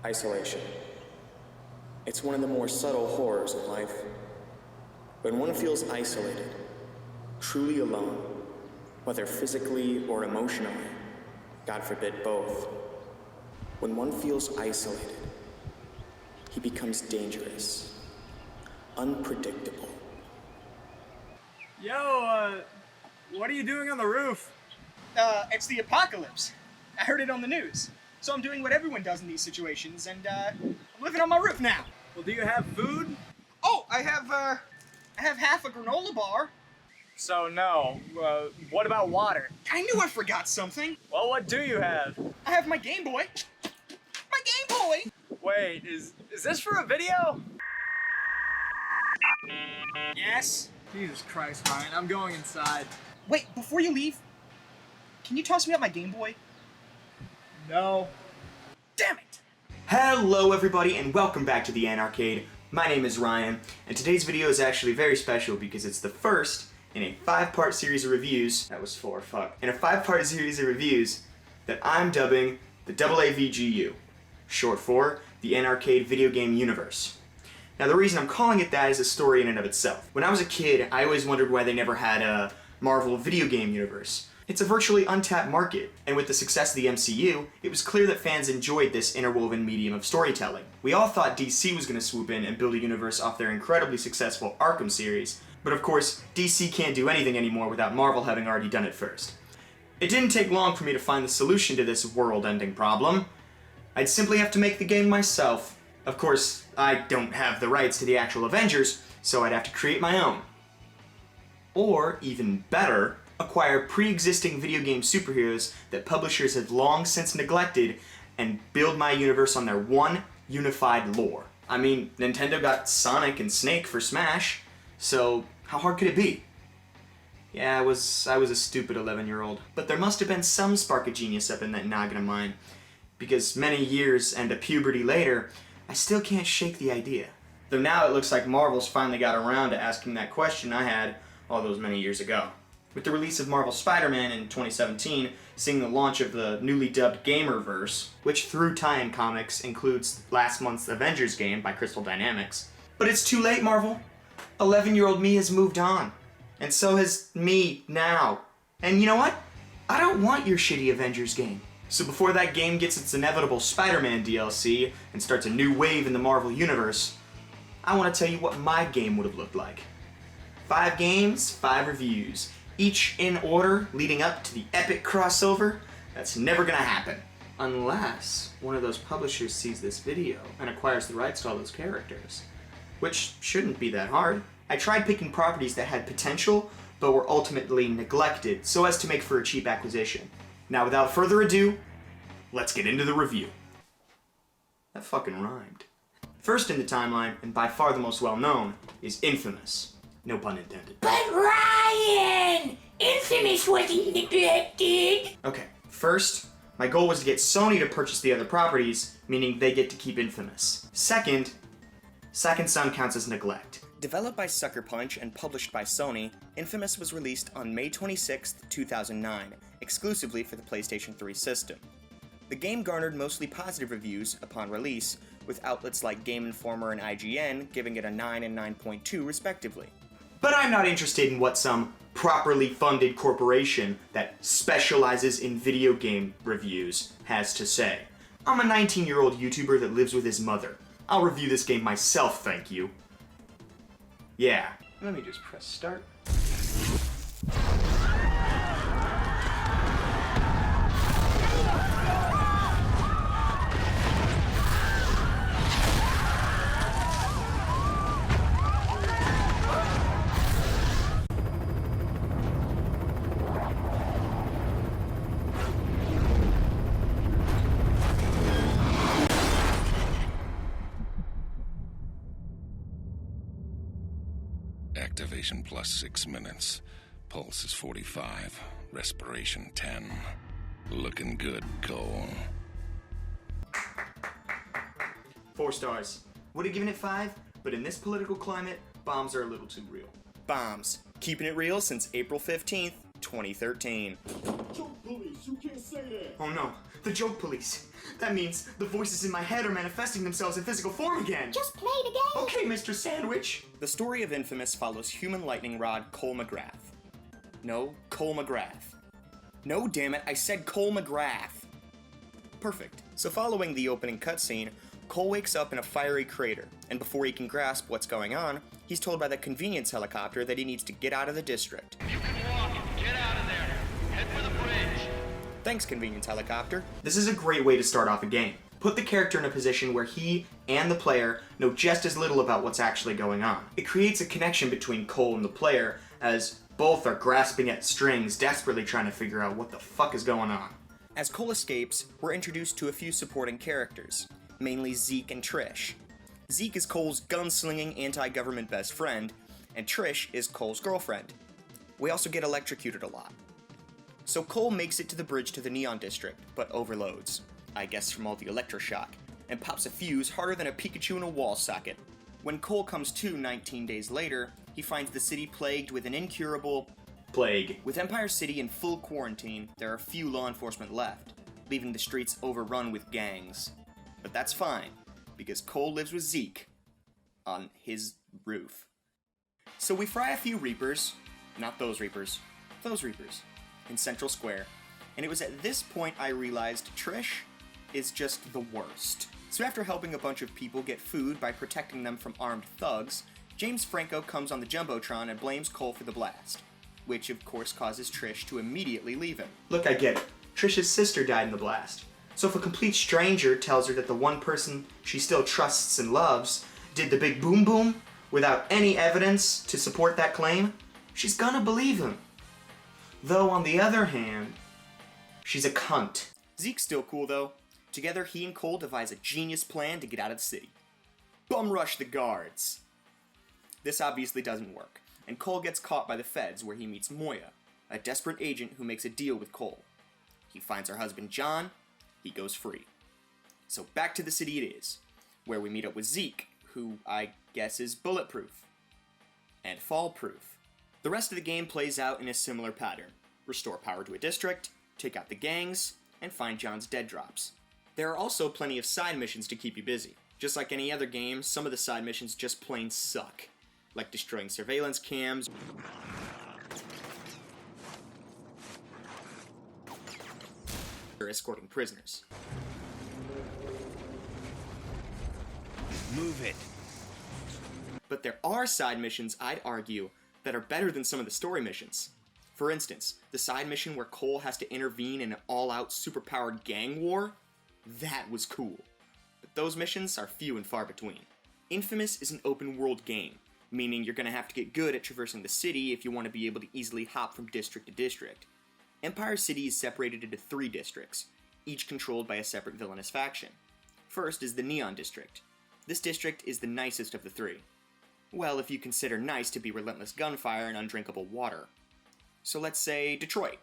Isolation. It's one of the more subtle horrors of life. When one feels isolated, truly alone, whether physically or emotionally, God forbid both, when one feels isolated, he becomes dangerous, unpredictable. Yo, what are you doing on the roof? It's the apocalypse. I heard it on the news. So I'm doing what everyone does in these situations, and I'm living on my roof now. Well, do you have food? Oh, I have half a granola bar. So no. What about water? I knew I forgot something. Well, what do you have? I have my Game Boy. My Game Boy! Wait, is this for a video? Yes? Jesus Christ, Ryan, I'm going inside. Wait, before you leave, can you toss me up my Game Boy? No. Damn it! Hello everybody and welcome back to the AnArcade. My name is Ryan, and today's video is actually very special because it's the first in a 5-part series of reviews, in a 5-part series of reviews that I'm dubbing the AAVGU, short for the AnArcade Video Game Universe. Now the reason I'm calling it that is a story in and of itself. When I was a kid, I always wondered why they never had a Marvel video game universe. It's a virtually untapped market, and with the success of the MCU, it was clear that fans enjoyed this interwoven medium of storytelling. We all thought DC was going to swoop in and build a universe off their incredibly successful Arkham series, but of course, DC can't do anything anymore without Marvel having already done it first. It didn't take long for me to find the solution to this world-ending problem. I'd simply have to make the game myself. Of course, I don't have the rights to the actual Avengers, so I'd have to create my own. Or, even better, acquire pre-existing video game superheroes that publishers have long since neglected and build my universe on their one unified lore. I mean, Nintendo got Sonic and Snake for Smash, so how hard could it be? Yeah, I was a stupid 11-year-old. But there must have been some spark of genius up in that noggin of mine, because many years and a puberty later, I still can't shake the idea. Though now it looks like Marvel's finally got around to asking that question I had all those many years ago. With the release of Marvel Spider-Man in 2017, seeing the launch of the newly dubbed Gamerverse, which through tie-in comics includes last month's Avengers game by Crystal Dynamics. But it's too late, Marvel. 11-year-old me has moved on. And so has me now. And you know what? I don't want your shitty Avengers game. So before that game gets its inevitable Spider-Man DLC and starts a new wave in the Marvel Universe, I want to tell you what my game would have looked like. 5 games, 5 reviews. Each in order, leading up to the epic crossover that's never gonna happen. Unless one of those publishers sees this video and acquires the rights to all those characters. Which shouldn't be that hard. I tried picking properties that had potential, but were ultimately neglected so as to make for a cheap acquisition. Now without further ado, let's get into the review. That fucking rhymed. First in the timeline, and by far the most well-known, is Infamous. No pun intended. But Ryan! Infamous wasn't neglected! Okay, first, my goal was to get Sony to purchase the other properties, meaning they get to keep Infamous. Second Son counts as neglect. Developed by Sucker Punch and published by Sony, Infamous was released on May 26, 2009, exclusively for the PlayStation 3 system. The game garnered mostly positive reviews upon release, with outlets like Game Informer and IGN giving it a 9 and 9.2 respectively. But I'm not interested in what some properly funded corporation that specializes in video game reviews has to say. I'm a 19-year-old YouTuber that lives with his mother. I'll review this game myself, thank you. Yeah. Let me just press start. Activation plus 6 minutes. Pulse is 45. Respiration 10. Looking good, Cole. 4 stars. Would have given it 5, but in this political climate, bombs are a little too real. Bombs. Keeping it real since April 15th, 2013. Police, you can't say that. Oh no, The joke police. That means the voices in my head are manifesting themselves in physical form again. Just play the game. Okay, Mr. Sandwich. The story of Infamous follows human lightning rod Cole McGrath. No, Cole McGrath. No, damn it, I said Cole McGrath. Perfect. So following the opening cutscene, Cole wakes up in a fiery crater, and before he can grasp what's going on, he's told by the convenience helicopter that he needs to get out of the district. You can walk. Get out of there. Head for the bridge. Thanks, convenience helicopter. This is a great way to start off a game. Put the character in a position where he and the player know just as little about what's actually going on. It creates a connection between Cole and the player, as both are grasping at strings, desperately trying to figure out what the fuck is going on. As Cole escapes, we're introduced to a few supporting characters, mainly Zeke and Trish. Zeke is Cole's gunslinging anti-government best friend, and Trish is Cole's girlfriend. We also get electrocuted a lot. So Cole makes it to the bridge to the Neon District, but overloads, I guess from all the electroshock, and pops a fuse harder than a Pikachu in a wall socket. When Cole comes to 19 days later, he finds the city plagued with an incurable Plague. With Empire City in full quarantine, there are few law enforcement left, leaving the streets overrun with gangs. But that's fine, because Cole lives with Zeke on his roof. So we fry a few Reapers, not those Reapers, in Central Square, and it was at this point I realized Trish is just the worst. So after helping a bunch of people get food by protecting them from armed thugs, James Franco comes on the Jumbotron and blames Cole for the blast, which of course causes Trish to immediately leave him. Look, I get it. Trish's sister died in the blast. So if a complete stranger tells her that the one person she still trusts and loves did the big boom boom without any evidence to support that claim, she's gonna believe him. Though on the other hand, she's a cunt. Zeke's still cool though. Together he and Cole devise a genius plan to get out of the city. Bum rush the guards. This obviously doesn't work, and Cole gets caught by the feds where he meets Moya, a desperate agent who makes a deal with Cole. He finds her husband John, he goes free. So back to the city it is, where we meet up with Zeke, who I guess is bulletproof. And fall-proof. The rest of the game plays out in a similar pattern. Restore power to a district, take out the gangs, and find John's dead drops. There are also plenty of side missions to keep you busy. Just like any other game, some of the side missions just plain suck. Like destroying surveillance cams, or escorting prisoners. Move it. But there are side missions, I'd argue, that are better than some of the story missions. For instance, the side mission where Cole has to intervene in an all-out superpowered gang war? That was cool. But those missions are few and far between. Infamous is an open-world game, meaning you're gonna have to get good at traversing the city if you want to be able to easily hop from district to district. Empire City is separated into 3 districts, each controlled by a separate villainous faction. First is the Neon District. This district is the nicest of the 3. Well, if you consider nice to be relentless gunfire and undrinkable water. So let's say Detroit.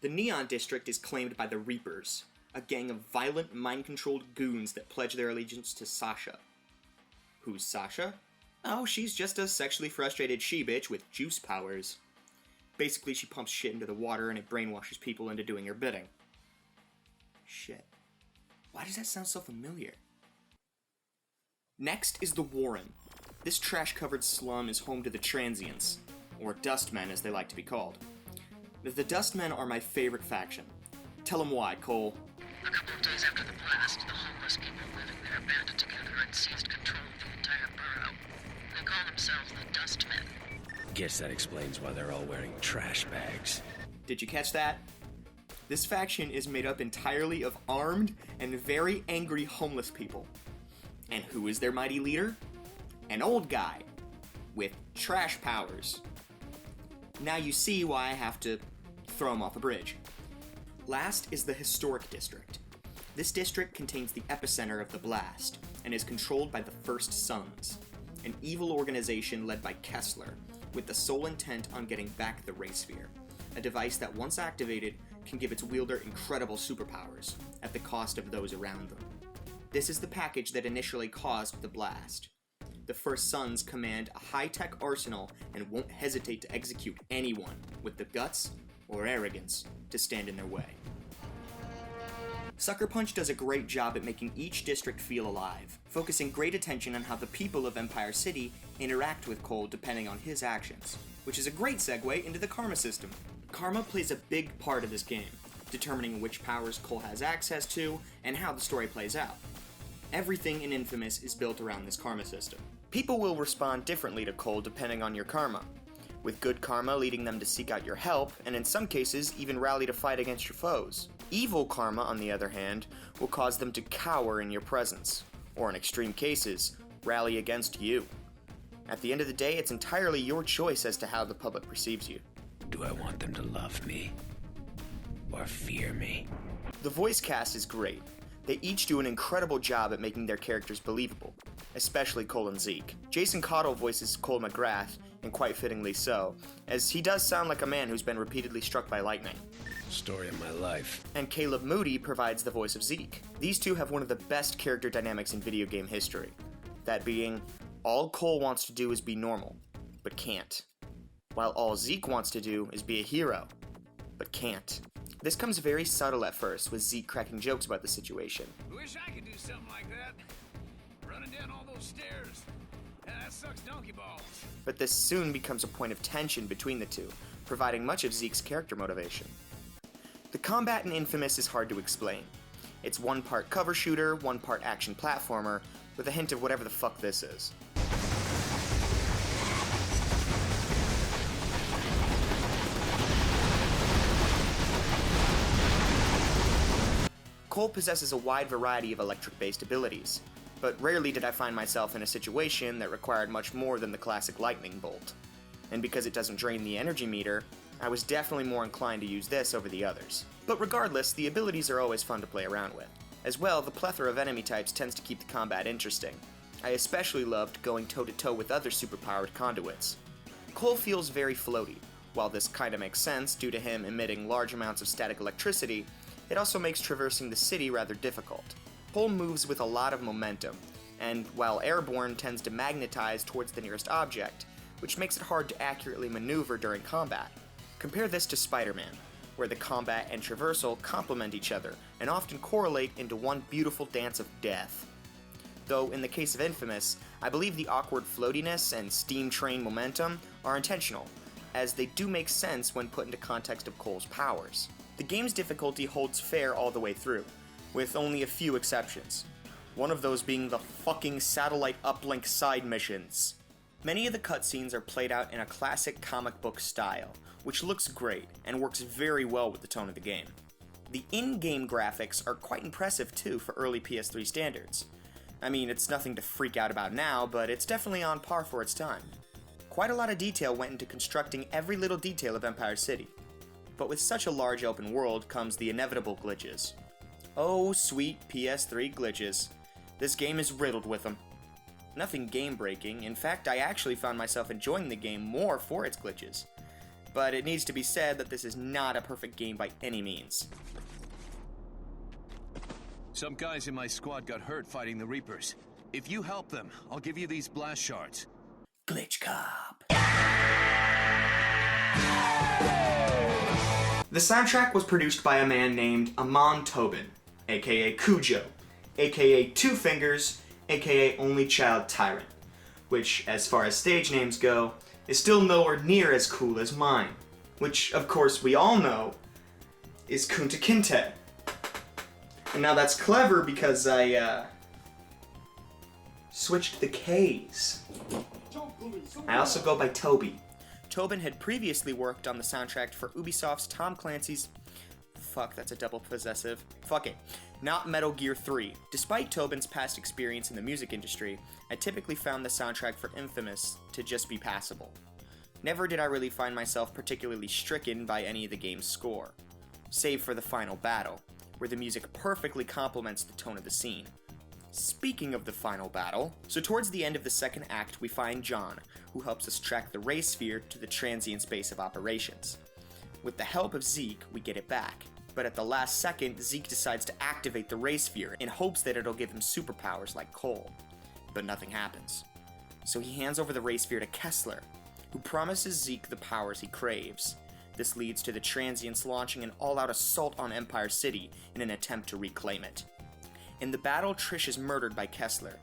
The Neon District is claimed by the Reapers, a gang of violent, mind-controlled goons that pledge their allegiance to Sasha. Who's Sasha? Oh, she's just a sexually frustrated she-bitch with juice powers. Basically, she pumps shit into the water and it brainwashes people into doing her bidding. Shit. Why does that sound so familiar? Next is the Warren. This trash-covered slum is home to the Transients, or Dustmen as they like to be called. The Dustmen are my favorite faction. Tell them why, Cole. A couple of days after the blast, the homeless people living there banded together and seized control of the entire borough. They call themselves the Dustmen. Guess that explains why they're all wearing trash bags. Did you catch that? This faction is made up entirely of armed and very angry homeless people. And who is their mighty leader? An old guy with trash powers. Now you see why I have to throw him off a bridge. Last is the Historic District. This district contains the epicenter of the blast and is controlled by the First Sons, an evil organization led by Kessler, with the sole intent on getting back the Ray Sphere, a device that once activated can give its wielder incredible superpowers at the cost of those around them. This is the package that initially caused the blast. The First Sons command a high-tech arsenal and won't hesitate to execute anyone with the guts or arrogance to stand in their way. Sucker Punch does a great job at making each district feel alive, focusing great attention on how the people of Empire City interact with Cole depending on his actions, which is a great segue into the karma system. Karma plays a big part of this game, determining which powers Cole has access to and how the story plays out. Everything in Infamous is built around this karma system. People will respond differently to Cole depending on your karma, with good karma leading them to seek out your help, and in some cases even rally to fight against your foes. Evil karma, on the other hand, will cause them to cower in your presence, or in extreme cases, rally against you. At the end of the day, it's entirely your choice as to how the public perceives you. Do I want them to love me or fear me? The voice cast is great. They each do an incredible job at making their characters believable, especially Cole and Zeke. Jason Cottle voices Cole McGrath, and quite fittingly so, as he does sound like a man who's been repeatedly struck by lightning. Story of my life. And Caleb Moody provides the voice of Zeke. These two have one of the best character dynamics in video game history. That being, all Cole wants to do is be normal, but can't. While all Zeke wants to do is be a hero, but can't. This comes very subtle at first, with Zeke cracking jokes about the situation. Wish I could do something like that. Running down all those stairs. That sucks donkey balls. But this soon becomes a point of tension between the two, providing much of Zeke's character motivation. The combat in Infamous is hard to explain. It's one part cover shooter, one part action platformer, with a hint of whatever the fuck this is. Cole possesses a wide variety of electric-based abilities, but rarely did I find myself in a situation that required much more than the classic lightning bolt. And because it doesn't drain the energy meter, I was definitely more inclined to use this over the others. But regardless, the abilities are always fun to play around with. As well, the plethora of enemy types tends to keep the combat interesting. I especially loved going toe-to-toe with other superpowered conduits. Cole feels very floaty. While this kinda makes sense due to him emitting large amounts of static electricity, it also makes traversing the city rather difficult. Cole moves with a lot of momentum, and while airborne tends to magnetize towards the nearest object, which makes it hard to accurately maneuver during combat. Compare this to Spider-Man, where the combat and traversal complement each other and often correlate into one beautiful dance of death. Though in the case of Infamous, I believe the awkward floatiness and steam train momentum are intentional, as they do make sense when put into context of Cole's powers. The game's difficulty holds fair all the way through, with only a few exceptions. One of those being the fucking satellite uplink side missions. Many of the cutscenes are played out in a classic comic book style, which looks great and works very well with the tone of the game. The in-game graphics are quite impressive too for early PS3 standards. I mean, it's nothing to freak out about now, but it's definitely on par for its time. Quite a lot of detail went into constructing every little detail of Empire City. But with such a large open world comes the inevitable glitches. Oh, sweet PS3 glitches. This game is riddled with them. Nothing game-breaking, in fact I actually found myself enjoying the game more for its glitches. But it needs to be said that this is not a perfect game by any means. Some guys in my squad got hurt fighting the Reapers. If you help them, I'll give you these blast shards. Glitch Cop. The soundtrack was produced by a man named Amon Tobin, aka Cujo, aka Two Fingers, aka Only Child Tyrant, which, as far as stage names go, is still nowhere near as cool as mine, which, of course, we all know is Kunta Kinte. And now that's clever because I, switched the K's. I also go by Toby. Tobin had previously worked on the soundtrack for Ubisoft's Tom Clancy's... Fuck, that's a double possessive. Fuck it. Not Metal Gear 3. Despite Tobin's past experience in the music industry, I typically found the soundtrack for Infamous to just be passable. Never did I really find myself particularly stricken by any of the game's score, save for the final battle, where the music perfectly complements the tone of the scene. Speaking of the final battle, so towards the end of the second act we find John, who helps us track the Ray Sphere to the transient space of operations. With the help of Zeke, we get it back, but at the last second, Zeke decides to activate the Ray Sphere in hopes that it'll give him superpowers like Cole. But nothing happens. So he hands over the Ray Sphere to Kessler, who promises Zeke the powers he craves, This leads to the Transients launching an all-out assault on Empire City in an attempt to reclaim it. In the battle, Trish is murdered by Kessler.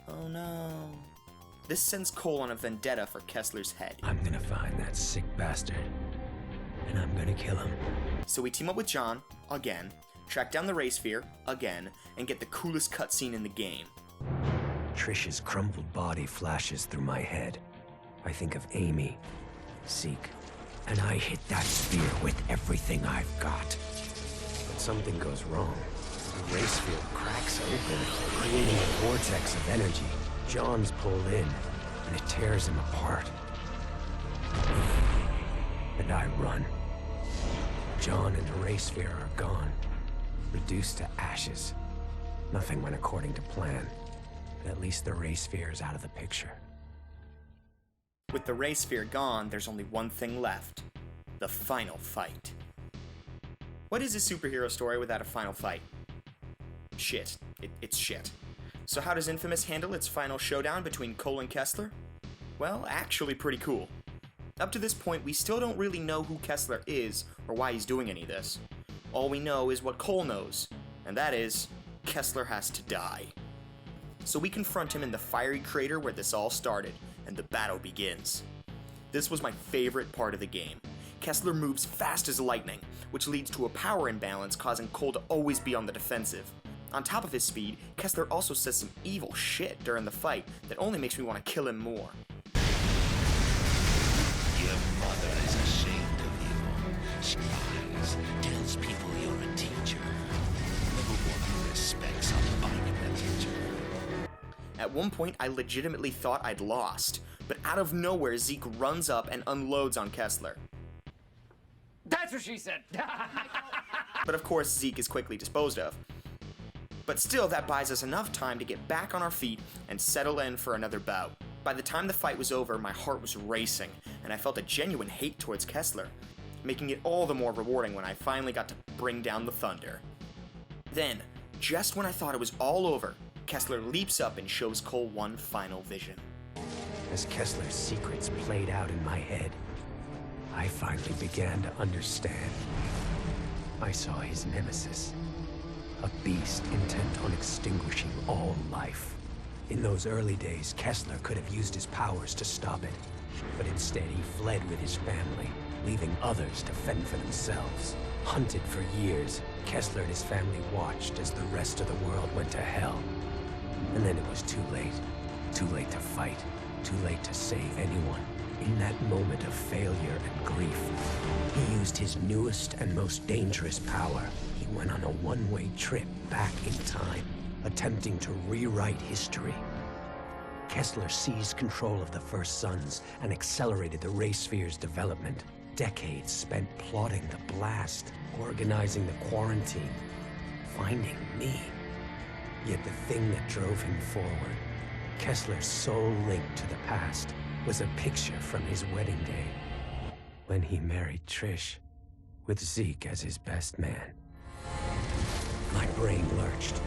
Oh no. This sends Cole on a vendetta for Kessler's head. I'm gonna find that sick bastard, and I'm gonna kill him. So we team up with John, again, track down the Ray Sphere, again, and get the coolest cutscene in the game. Trish's crumpled body flashes through my head. I think of Amy, Zeke, and I hit that sphere with everything I've got. But something goes wrong. The Ray Sphere cracks open, creating a vortex of energy. John's pulled in, and it tears him apart. And I run. John and the Ray Sphere are gone, reduced to ashes. Nothing went according to plan, but at least the Ray Sphere is out of the picture. With the Ray Sphere gone, there's only one thing left. The final fight. What is a superhero story without a final fight? Shit. It's shit. So how does Infamous handle its final showdown between Cole and Kessler? Well, actually pretty cool. Up to this point, we still don't really know who Kessler is or why he's doing any of this. All we know is what Cole knows, and that is, Kessler has to die. So we confront him in the fiery crater where this all started, and the battle begins. This was my favorite part of the game. Kessler moves fast as lightning, which leads to a power imbalance causing Cole to always be on the defensive. On top of his speed, Kessler also says some evil shit during the fight that only makes me want to kill him more. Your mother is ashamed of you. She lies, tells people you're a teacher. No one respects a monumental teacher. At one point, I legitimately thought I'd lost, but out of nowhere, Zeke runs up and unloads on Kessler. That's what she said. But of course, Zeke is quickly disposed of. But still, that buys us enough time to get back on our feet and settle in for another bout. By the time the fight was over, my heart was racing, and I felt a genuine hate towards Kessler, making it all the more rewarding when I finally got to bring down the thunder. Then, just when I thought it was all over, Kessler leaps up and shows Cole one final vision. As Kessler's secrets played out in my head, I finally began to understand. I saw his nemesis, a beast intent on extinguishing all life. In those early days, Kessler could have used his powers to stop it, but instead he fled with his family, leaving others to fend for themselves. Hunted for years, Kessler and his family watched as the rest of the world went to hell. And then it was too late. Too late to fight. Too late to save anyone. In that moment of failure and grief, he used his newest and most dangerous power. He went on a one-way trip back in time, attempting to rewrite history. Kessler seized control of the First Sons and accelerated the Ray Sphere's development. Decades spent plotting the blast, organizing the quarantine, finding me. Yet the thing that drove him forward, Kessler's sole link to the past, was a picture from his wedding day, when he married Trish, with Zeke as his best man. My brain lurched,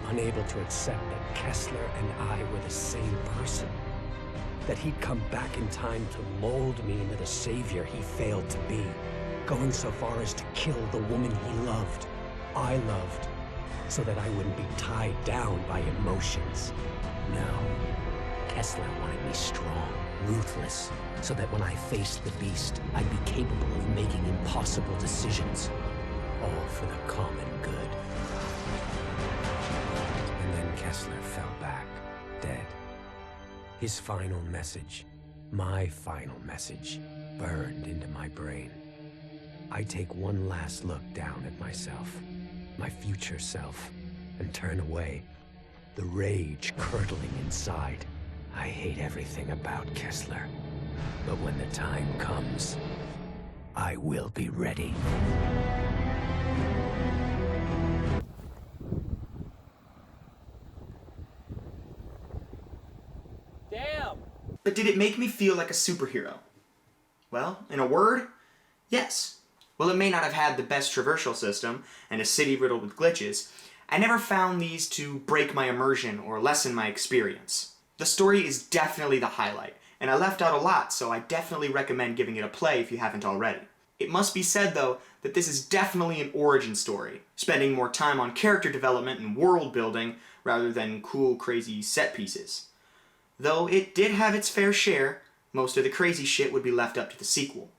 unable to accept that Kessler and I were the same person. That he'd come back in time to mold me into the savior he failed to be, going so far as to kill the woman he loved, I loved, so that I wouldn't be tied down by emotions. No, Kessler wanted me strong, ruthless, so that when I faced the beast, I'd be capable of making impossible decisions, all for the common good. And then Kessler fell back, dead. His final message, my final message, burned into my brain. I take one last look down at myself, my future self, and turn away, the rage curdling inside. I hate everything about Kessler, but when the time comes, I will be ready. Damn! But did it make me feel like a superhero? Well, in a word, yes. While it may not have had the best traversal system and a city riddled with glitches, I never found these to break my immersion or lessen my experience. The story is definitely the highlight, and I left out a lot, so I definitely recommend giving it a play if you haven't already. It must be said, though, that this is definitely an origin story, spending more time on character development and world building rather than cool, crazy set pieces. Though it did have its fair share, most of the crazy shit would be left up to the sequel.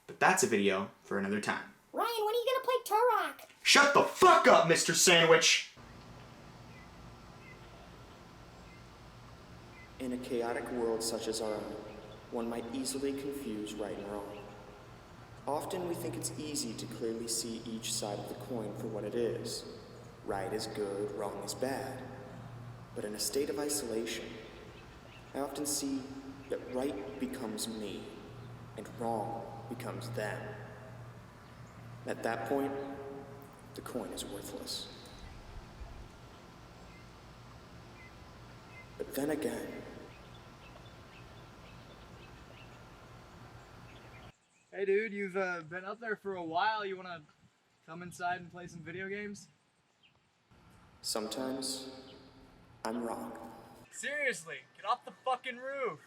But that's a video for another time. Ryan, when are you gonna play Turok? Shut the fuck up, Mr. Sandwich! In a chaotic world such as our own, one might easily confuse right and wrong. Often we think it's easy to clearly see each side of the coin for what it is. Right is good, wrong is bad. But in a state of isolation, I often see that right becomes me, and wrong becomes them. At that point, the coin is worthless. But then again, Hey dude, you've been up there for a while. You wanna come inside and play some video games? sometimes I'm wrong. Seriously, get off the fucking roof.